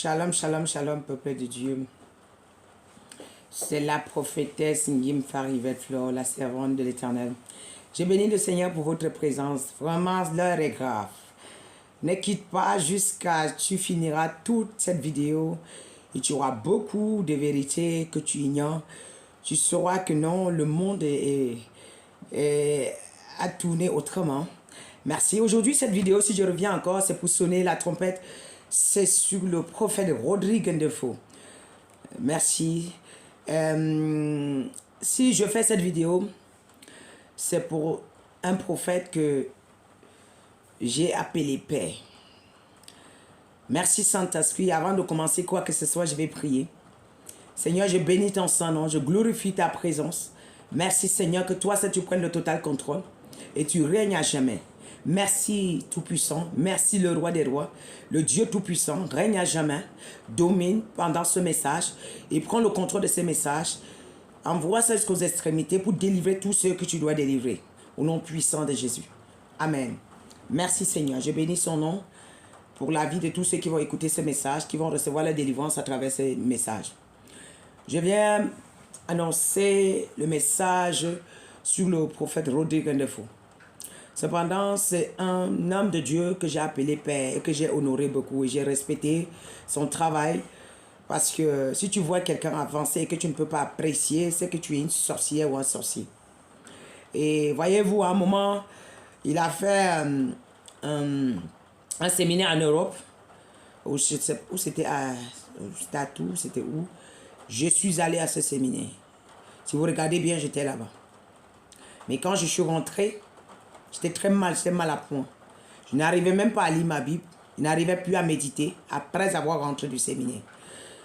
Shalom, shalom, shalom, peuple de Dieu. C'est la prophétesse Ngim Farivet Flor, la servante de l'Éternel. Je bénis le Seigneur pour votre présence. Vraiment, l'heure est grave. Ne quitte pas jusqu'à tu finiras toute cette vidéo et tu auras beaucoup de vérités que tu ignores. Tu sauras que non, le monde a tourné autrement. Merci. Aujourd'hui, cette vidéo, si je reviens encore, c'est pour sonner la trompette. C'est sur le prophète Rodrigue Ndefo. Merci. Si je fais cette vidéo, c'est pour un prophète que j'ai appelé Père. Merci Saint-Esprit. Avant de commencer quoi que ce soit, je vais prier. Seigneur, je bénis ton Saint-Nom, je glorifie ta présence. Merci Seigneur que toi, tu prennes le total contrôle et tu règnes à jamais. Merci Tout-Puissant, merci le Roi des Rois, le Dieu Tout-Puissant, règne à jamais, domine pendant ce message et prends le contrôle de ce message. Envoie ça jusqu'aux extrémités pour délivrer tous ceux que tu dois délivrer. Au nom puissant de Jésus. Amen. Merci Seigneur, je bénis son nom pour la vie de tous ceux qui vont écouter ce message, qui vont recevoir la délivrance à travers ce message. Je viens annoncer le message sur le prophète Rodrigue Ndefo. Cependant, c'est un homme de Dieu que j'ai appelé Père et que j'ai honoré beaucoup et j'ai respecté son travail. Parce que si tu vois quelqu'un avancer et que tu ne peux pas apprécier, c'est que tu es une sorcière ou un sorcier. Et voyez-vous, à un moment, il a fait un séminaire en Europe, où c'était à Tatou, c'était où. Je suis allé à ce séminaire. Si vous regardez bien, j'étais là-bas. Mais quand je suis rentré, j'étais très mal, j'étais mal à point. Je n'arrivais même pas à lire ma Bible. Je n'arrivais plus à méditer après avoir rentré du séminaire.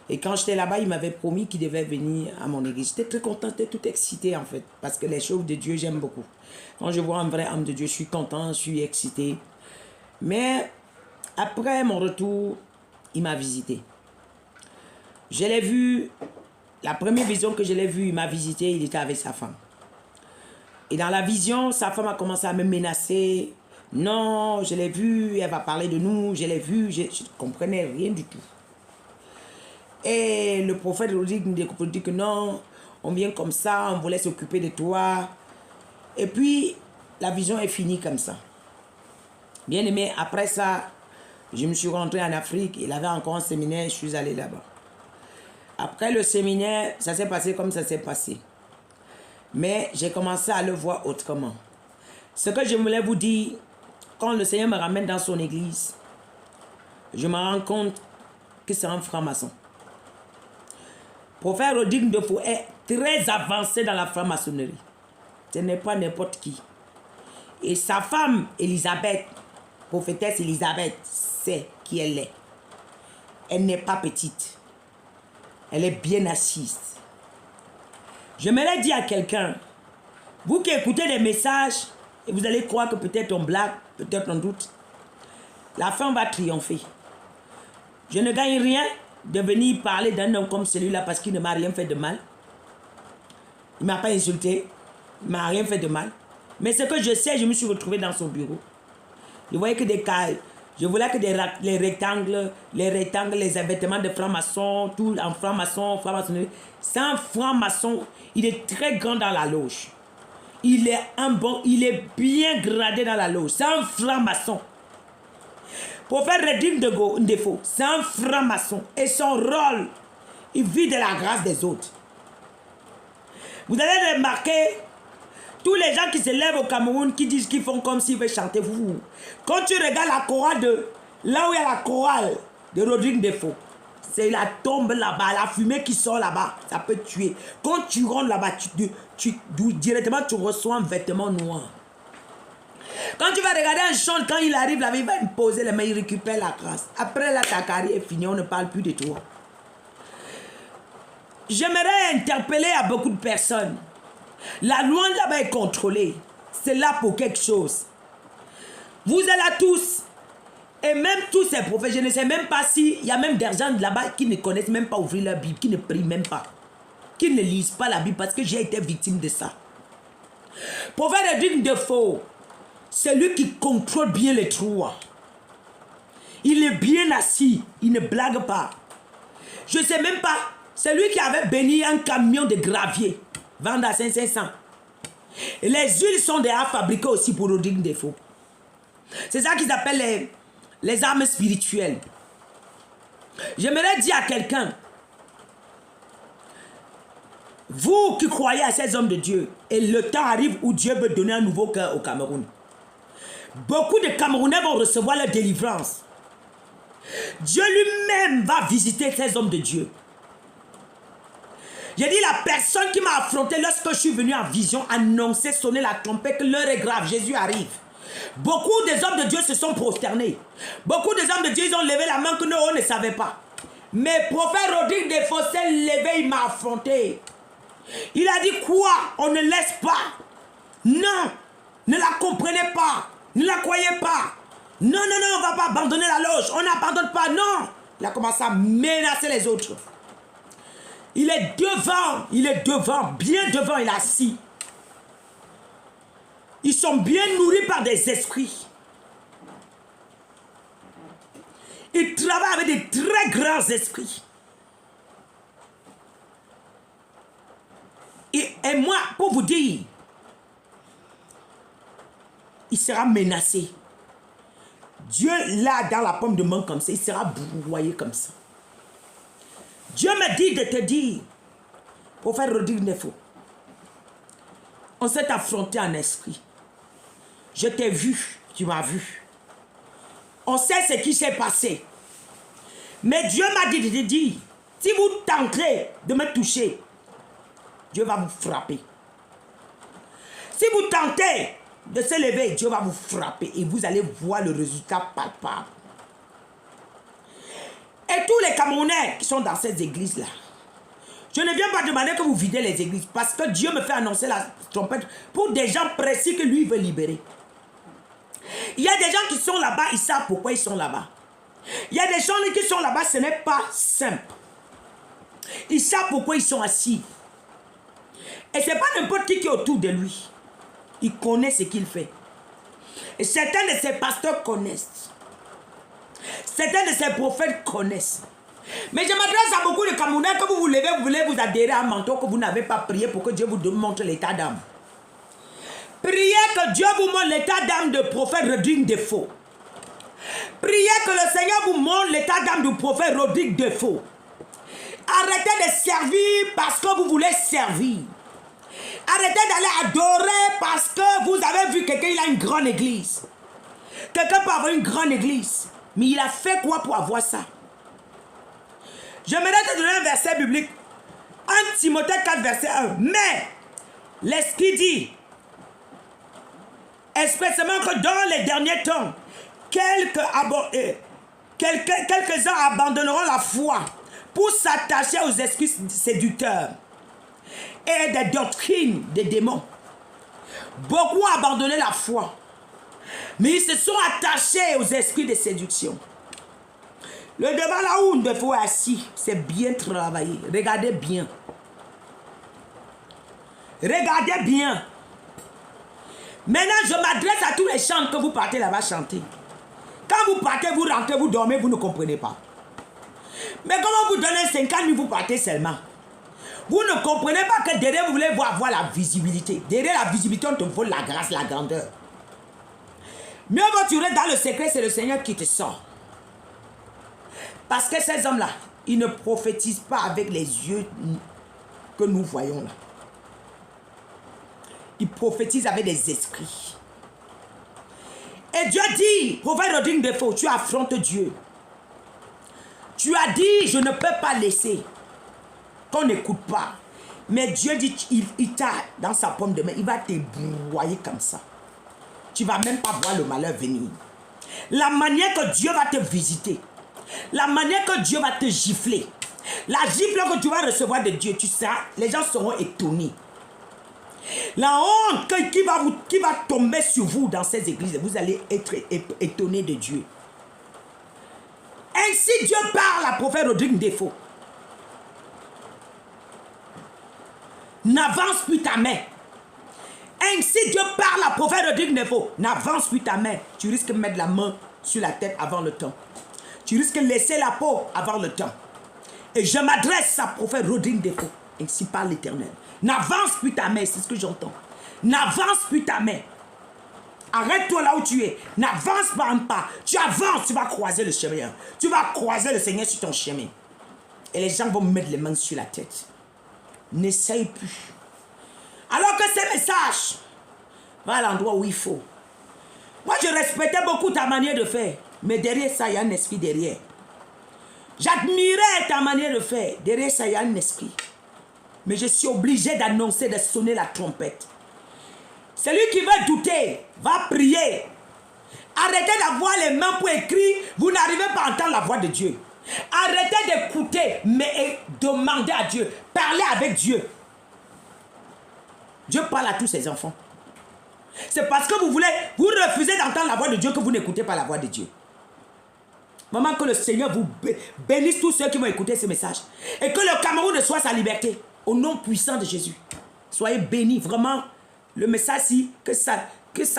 Et quand j'étais là-bas, il m'avait promis qu'il devait venir à mon église. J'étais très content, j'étais tout excité en fait. Parce que les choses de Dieu, j'aime beaucoup. Quand je vois un vrai homme de Dieu, je suis content, je suis excité. Mais après mon retour, il m'a visité. Je l'ai vu, la première vision que je l'ai vu, il m'a visité, il était avec sa femme. Et dans la vision, sa femme a commencé à me menacer. Non, je l'ai vu, elle va parler de nous, je l'ai vu, je ne comprenais rien du tout. Et le prophète Rodrigue me dit que non, on vient comme ça, on voulait s'occuper de toi. Et puis, la vision est finie comme ça. Bien aimé, après ça, je me suis rentré en Afrique, il avait encore un séminaire, je suis allé là-bas. Après le séminaire, ça s'est passé comme ça s'est passé. Mais j'ai commencé à le voir autrement. Ce que je voulais vous dire, quand le Seigneur me ramène dans son église, je me rends compte que c'est un franc-maçon. Prophète Rodrigue Ndefo est très avancé dans la franc-maçonnerie. Ce n'est pas n'importe qui. Et sa femme, Elisabeth, prophétesse Elisabeth, sait qui elle est. Elle n'est pas petite. Elle est bien assise. J'aimerais dire à quelqu'un, vous qui écoutez des messages, et vous allez croire que peut-être on blague, peut-être on doute, la fin va triompher. Je ne gagne rien de venir parler d'un homme comme celui-là parce qu'il ne m'a rien fait de mal. Il ne m'a pas insulté, il ne m'a rien fait de mal. Mais ce que je sais, je me suis retrouvé dans son bureau. Je voyais que des cailles. Je voulais que les rectangles, les vêtements de franc-maçon, tout en franc-maçonnerie. C'est un franc-maçon, il est très grand dans la loge. Il est bien gradé dans la loge. C'est un franc-maçon. Prophète Rodrigue Ndefo, c'est un franc-maçon. Et son rôle, il vit de la grâce des autres. Vous allez remarquer, tous les gens qui se lèvent au Cameroun, qui disent qu'ils font comme s'ils veulent chanter, quand tu regardes la chorale là où il y a la chorale de Rodrigue Ndefo, c'est la tombe là-bas, la fumée qui sort là-bas, ça peut tuer. Quand tu rentres là-bas, directement tu reçois un vêtement noir. Quand tu vas regarder un chant, quand il arrive là-bas, il va me poser les mains, il récupère la grâce. Après là, ta carrière est finie, on ne parle plus de toi. J'aimerais interpeller à beaucoup de personnes. La loi là-bas est contrôlée. C'est là pour quelque chose. Vous êtes là tous. Et même tous ces prophètes, je ne sais même pas s'il y a même des gens là-bas qui ne connaissent même pas ouvrir leur Bible, qui ne prient même pas, qui ne lisent pas la Bible parce que j'ai été victime de ça. Prophète Rodrigue Ndefo, c'est lui qui contrôle bien les trous. Il est bien assis, il ne blague pas. Je ne sais même pas. C'est lui qui avait béni un camion de gravier. Vendre à 500. Et les huiles sont déjà fabriquées aussi pour Rodrigue Defo. C'est ça qu'ils appellent les armes spirituelles. J'aimerais dire à quelqu'un, vous qui croyez à ces hommes de Dieu, et le temps arrive où Dieu veut donner un nouveau cœur au Cameroun. Beaucoup de Camerounais vont recevoir la délivrance. Dieu lui-même va visiter ces hommes de Dieu. J'ai dit, la personne qui m'a affronté lorsque je suis venu en vision, annoncer, sonner la trompette que l'heure est grave, Jésus arrive. Beaucoup des hommes de Dieu se sont prosternés. Beaucoup des hommes de Dieu, ils ont levé la main que nous, on ne savait pas. Mais prophète Rodrigue Defo s'est levé, il m'a affronté. Il a dit quoi? On ne laisse pas. Non, ne la comprenez pas. Ne la croyez pas. Non, non, non, on ne va pas abandonner la loge. On n'abandonne pas, non. Il a commencé à menacer les autres. Il est devant, bien devant, il est assis. Ils sont bien nourris par des esprits. Ils travaillent avec des très grands esprits. Et moi, pour vous dire, il sera menacé. Dieu l'a dans la paume de main comme ça, il sera broyé comme ça. Dieu me dit de te dire, pour faire Rodrigue Defo, on s'est affronté en esprit. Je t'ai vu, tu m'as vu. On sait ce qui s'est passé. Mais Dieu m'a dit de te dire, si vous tentez de me toucher, Dieu va vous frapper. Si vous tentez de se lever, Dieu va vous frapper et vous allez voir le résultat palpable. Et tous les Camerounais qui sont dans ces églises-là, je ne viens pas demander que vous videz les églises parce que Dieu me fait annoncer la trompette pour des gens précis que lui veut libérer. Il y a des gens qui sont là-bas, ils savent pourquoi ils sont là-bas. Il y a des gens qui sont là-bas, ce n'est pas simple. Ils savent pourquoi ils sont assis. Et ce n'est pas n'importe qui est autour de lui. Il connaît ce qu'il fait. Et certains de ses pasteurs connaissent. Certains de ses prophètes connaissent. Mais je m'adresse à beaucoup de Camerounais que vous vous levez, vous voulez vous adhérer à un manteau que vous n'avez pas prié pour que Dieu vous montre l'état d'âme. Priez que Dieu vous montre l'état d'âme de prophète Rodrigue Defo. Priez que le Seigneur vous montre l'état d'âme du prophète Rodrigue Defo. Arrêtez de servir parce que vous voulez servir. Arrêtez d'aller adorer parce que vous avez vu quelqu'un, il a une grande église. Quelqu'un peut avoir une grande église. Mais il a fait quoi pour avoir ça? J'aimerais te donner un verset biblique. 1 Timothée 4, verset 1. Mais, l'Esprit dit, expressément que dans les derniers temps, quelques-uns abandonneront la foi pour s'attacher aux esprits séducteurs et des doctrines des démons. Beaucoup ont abandonné la foi, mais ils se sont attachés aux esprits de séduction. Le devant là où Defo est assis, c'est bien travaillé. Regardez bien. Regardez bien. Maintenant, je m'adresse à tous les chants que vous partez là-bas chanter. Quand vous partez, vous rentrez, vous dormez, vous ne comprenez pas. Mais comment vous donnez 50 000, vous partez seulement? Vous ne comprenez pas que derrière, vous voulez voir la visibilité. Derrière la visibilité, on te vole la grâce, la grandeur. Mieux vaut tu restes dans le secret, c'est le Seigneur qui te sort. Parce que ces hommes-là, ils ne prophétisent pas avec les yeux que nous voyons là. Ils prophétisent avec des esprits. Et Dieu dit, prophète Rodrigue Defo, tu affrontes Dieu. Tu as dit, je ne peux pas laisser qu'on n'écoute pas. Mais Dieu dit, il t'a dans sa paume de main, il va te broyer comme ça. Tu ne vas même pas voir le malheur venir. La manière que Dieu va te visiter, la manière que Dieu va te gifler, la gifle que tu vas recevoir de Dieu, tu seras, les gens seront étonnés. La honte qui va tomber sur vous dans ces églises, vous allez être étonnés de Dieu. Ainsi Dieu parle à prophète Rodrigue Defo. N'avance plus ta main. Ainsi Dieu parle à prophète Rodrigue Defo. N'avance plus ta main. Tu risques de mettre la main sur la tête avant le temps. Tu risques de laisser la peau avant le temps. Et je m'adresse à prophète Rodrigue Défaut. Ainsi parle l'Éternel. N'avance plus ta main, c'est ce que j'entends. N'avance plus ta main. Arrête-toi là où tu es. N'avance pas un pas. Tu avances, tu vas croiser le chemin. Tu vas croiser le Seigneur sur ton chemin. Et les gens vont mettre les mains sur la tête. N'essaye plus. Alors que ces messages, va à l'endroit où il faut. Moi, je respectais beaucoup ta manière de faire. Mais derrière ça, il y a un esprit derrière. J'admirais ta manière de faire. Derrière ça, il y a un esprit. Mais je suis obligé d'annoncer, de sonner la trompette. Celui qui veut douter, va prier. Arrêtez d'avoir les mains pour écrire. Vous n'arrivez pas à entendre la voix de Dieu. Arrêtez d'écouter, mais demandez à Dieu. Parlez avec Dieu. Dieu parle à tous ses enfants. C'est parce que vous refusez d'entendre la voix de Dieu que vous n'écoutez pas la voix de Dieu. Maman, que le Seigneur vous bénisse tous ceux qui vont écouter ce message. Et que le Cameroun soit sa liberté. Au nom puissant de Jésus. Soyez bénis. Vraiment, le message-ci, que ça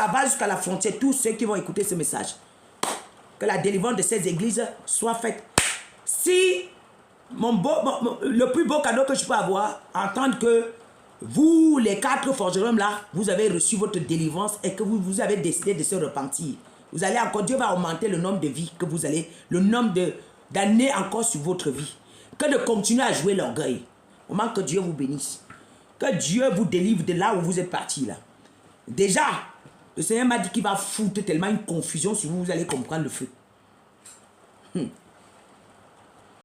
va jusqu'à la frontière. Tous ceux qui vont écouter ce message. Que la délivrance de ces églises soit faite. Si le plus beau cadeau que je peux avoir, entendre que vous, les 4 forgerons là, vous avez reçu votre délivrance et que vous avez décidé de se repentir. Vous allez encore, Dieu va augmenter le nombre de vies que vous allez, le nombre d'années encore sur votre vie. Que de continuer à jouer l'orgueil. Au moment que Dieu vous bénisse. Que Dieu vous délivre de là où vous êtes parti là. Déjà, le Seigneur m'a dit qu'il va foutre tellement une confusion sur vous, vous allez comprendre le feu.